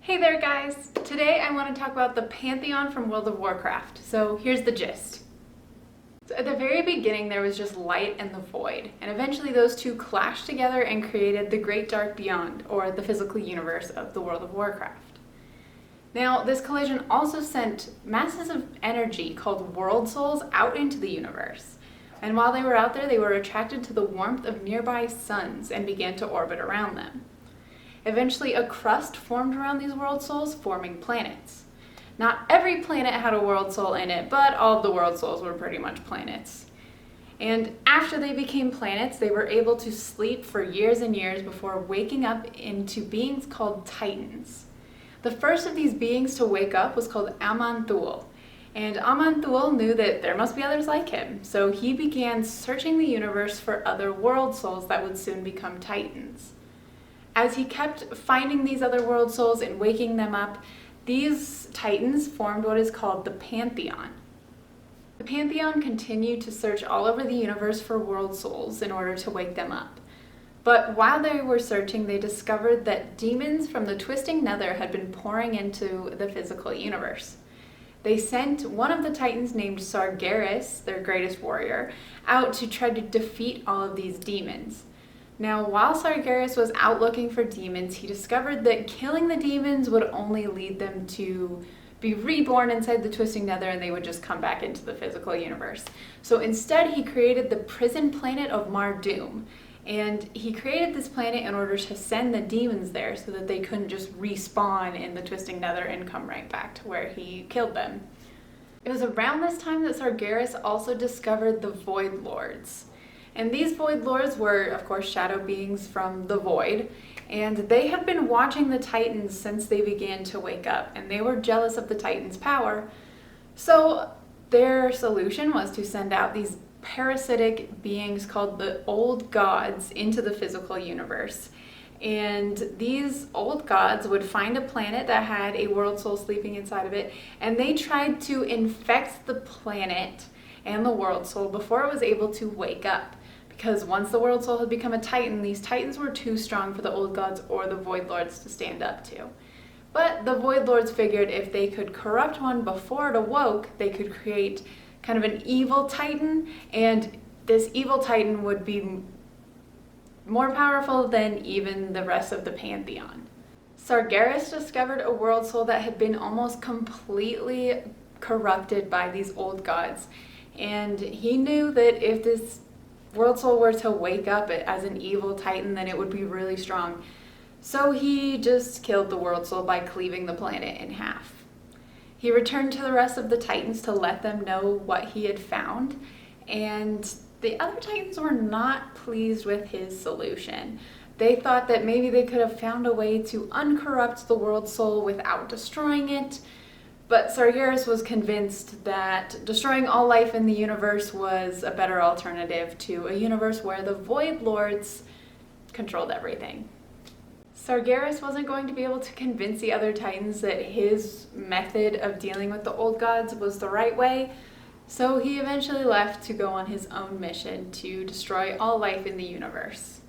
Hey there guys! Today I want to talk about the Pantheon from World of Warcraft. So here's the gist. So at the very beginning there was just light and the void, and eventually those two clashed together and created the Great Dark Beyond, or the physical universe of the World of Warcraft. Now this collision also sent masses of energy called world souls out into the universe. And while they were out there, they were attracted to the warmth of nearby suns and began to orbit around them. Eventually, a crust formed around these world souls, forming planets. Not every planet had a world soul in it, but all of the world souls were pretty much planets. And after they became planets, they were able to sleep for years and years before waking up into beings called Titans. The first of these beings to wake up was called Aman'Thul. And Aman'Thul knew that there must be others like him, so he began searching the universe for other world souls that would soon become Titans. As he kept finding these other world souls and waking them up, these Titans formed what is called the Pantheon. The Pantheon continued to search all over the universe for world souls in order to wake them up. But while they were searching, they discovered that demons from the Twisting Nether had been pouring into the physical universe. They sent one of the Titans named Sargeras, their greatest warrior, out to try to defeat all of these demons. Now, while Sargeras was out looking for demons, he discovered that killing the demons would only lead them to be reborn inside the Twisting Nether, and they would just come back into the physical universe. So instead, he created the prison planet of Mar-Doom. And he created this planet in order to send the demons there so that they couldn't just respawn in the Twisting Nether and come right back to where he killed them. It was around this time that Sargeras also discovered the Void Lords. And these Void Lords were, of course, shadow beings from the Void, and they had been watching the Titans since they began to wake up, and they were jealous of the Titans' power. So their solution was to send out these parasitic beings called the Old Gods into the physical universe. And these old gods would find a planet that had a world soul sleeping inside of it, and they tried to infect the planet and the world soul before it was able to wake up. Because once the world soul had become a Titan, these Titans were too strong for the old gods or the Void Lords to stand up to. But the Void Lords figured if they could corrupt one before it awoke, they could create kind of an evil Titan, and this evil Titan would be more powerful than even the rest of the Pantheon. Sargeras discovered a world soul that had been almost completely corrupted by these old gods, and he knew that if this world soul were to wake up as an evil Titan, then it would be really strong. So he just killed the world soul by cleaving the planet in half. He returned to the rest of the Titans to let them know what he had found, and the other Titans were not pleased with his solution. They thought that maybe they could have found a way to uncorrupt the world soul without destroying it, but Sargeras was convinced that destroying all life in the universe was a better alternative to a universe where the Void Lords controlled everything. Sargeras wasn't going to be able to convince the other Titans that his method of dealing with the old gods was the right way, so he eventually left to go on his own mission to destroy all life in the universe.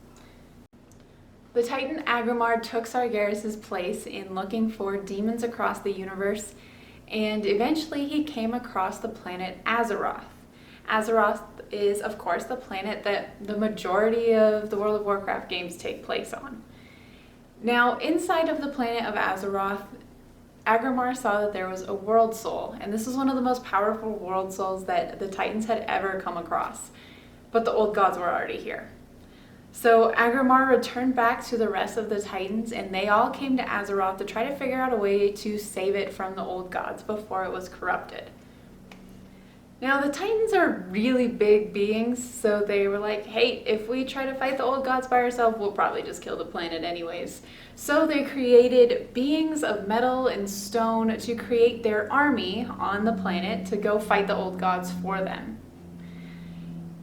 The Titan Agrimar took Sargeras' place in looking for demons across the universe, and eventually he came across the planet Azeroth. Azeroth is, of course, the planet that the majority of the World of Warcraft games take place on. Now, inside of the planet of Azeroth, Agrimar saw that there was a world soul, and this was one of the most powerful world souls that the Titans had ever come across, but the old gods were already here. So Agrimar returned back to the rest of the Titans, and they all came to Azeroth to try to figure out a way to save it from the old gods before it was corrupted. Now, the Titans are really big beings, so they were like, hey, if we try to fight the old gods by ourselves, we'll probably just kill the planet anyways. So they created beings of metal and stone to create their army on the planet to go fight the old gods for them.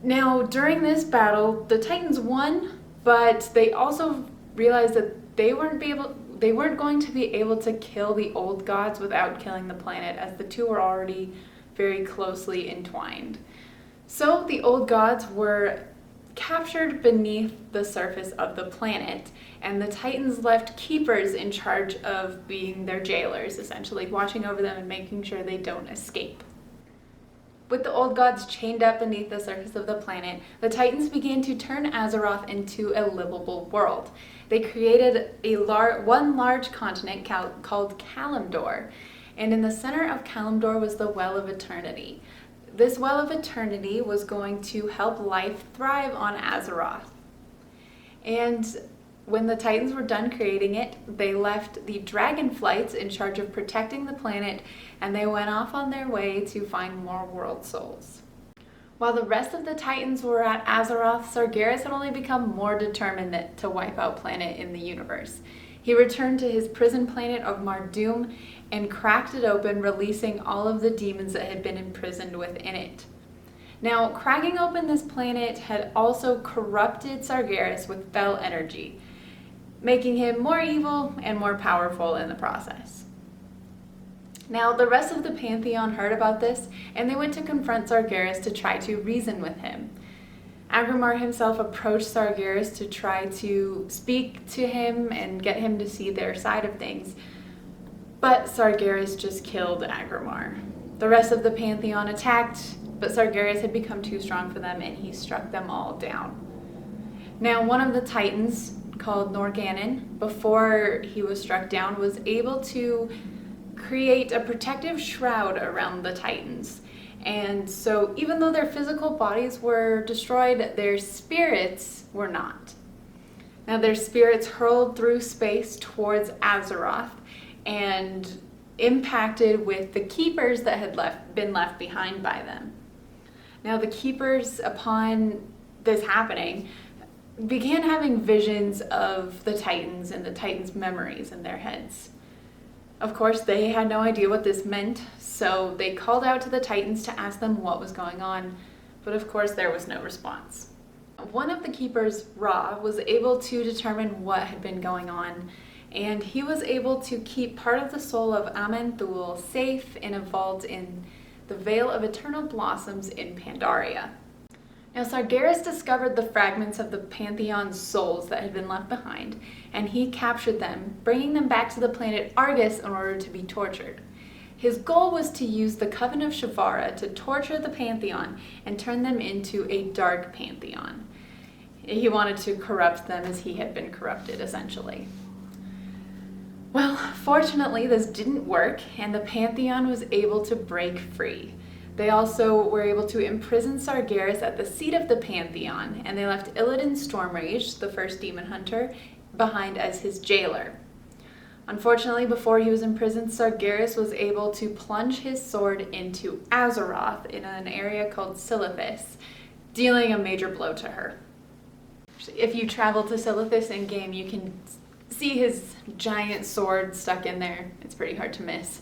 Now, during this battle, the Titans won, but they also realized that they weren't going to be able to kill the old gods without killing the planet, as the two were already very closely entwined. So the old gods were captured beneath the surface of the planet, and the Titans left keepers in charge of being their jailers, essentially, watching over them and making sure they don't escape. With the old gods chained up beneath the surface of the planet, the Titans began to turn Azeroth into a livable world. They created one large continent called Kalimdor, and in the center of Kalimdor was the Well of Eternity. This Well of Eternity was going to help life thrive on Azeroth. And when the Titans were done creating it, they left the Dragonflights in charge of protecting the planet, and they went off on their way to find more world souls. While the rest of the Titans were at Azeroth, Sargeras had only become more determined to wipe out planet in the universe. He returned to his prison planet of Mardoom and cracked it open, releasing all of the demons that had been imprisoned within it. Now, cracking open this planet had also corrupted Sargeras with fel energy, making him more evil and more powerful in the process. Now, the rest of the Pantheon heard about this, and they went to confront Sargeras to try to reason with him. Agrimar himself approached Sargeras to try to speak to him and get him to see their side of things, but Sargeras just killed Agrimar. The rest of the Pantheon attacked, but Sargeras had become too strong for them, and he struck them all down. Now, one of the Titans, called Norgannon, before he was struck down, was able to create a protective shroud around the Titans. And so even though their physical bodies were destroyed, their spirits were not. Now their spirits hurled through space towards Azeroth and impacted with the keepers that had been left behind by them. Now the keepers, upon this happening, began having visions of the Titans and the Titans' memories in their heads. Of course, they had no idea what this meant, so they called out to the Titans to ask them what was going on, but of course there was no response. One of the keepers, Ra, was able to determine what had been going on, and he was able to keep part of the soul of Aman'Thul safe in a vault in the Vale of Eternal Blossoms in Pandaria. Now, Sargeras discovered the fragments of the Pantheon's souls that had been left behind, and he captured them, bringing them back to the planet Argus in order to be tortured. His goal was to use the Coven of Shavara to torture the Pantheon and turn them into a dark Pantheon. He wanted to corrupt them as he had been corrupted, essentially. Well, fortunately, this didn't work, and the Pantheon was able to break free. They also were able to imprison Sargeras at the seat of the Pantheon, and they left Illidan Stormrage, the first demon hunter, behind as his jailer. Unfortunately, before he was imprisoned, Sargeras was able to plunge his sword into Azeroth in an area called Silithus, dealing a major blow to her. If you travel to Silithus in-game, you can see his giant sword stuck in there. It's pretty hard to miss.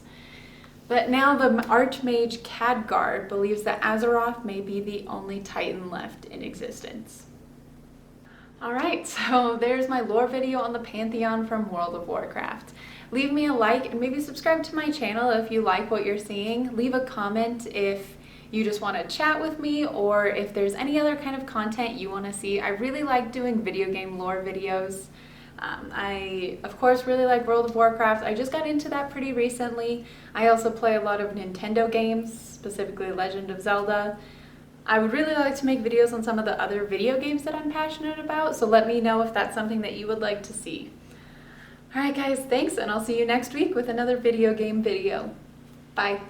But now the Archmage Khadgar believes that Azeroth may be the only Titan left in existence. Alright, so there's my lore video on the Pantheon from World of Warcraft. Leave me a like and maybe subscribe to my channel if you like what you're seeing. Leave a comment if you just want to chat with me, or if there's any other kind of content you want to see. I really like doing video game lore videos. I, of course, really like World of Warcraft. I just got into that pretty recently. I also play a lot of Nintendo games, specifically Legend of Zelda. I would really like to make videos on some of the other video games that I'm passionate about, so let me know if that's something that you would like to see. Alright guys, thanks, and I'll see you next week with another video game video. Bye.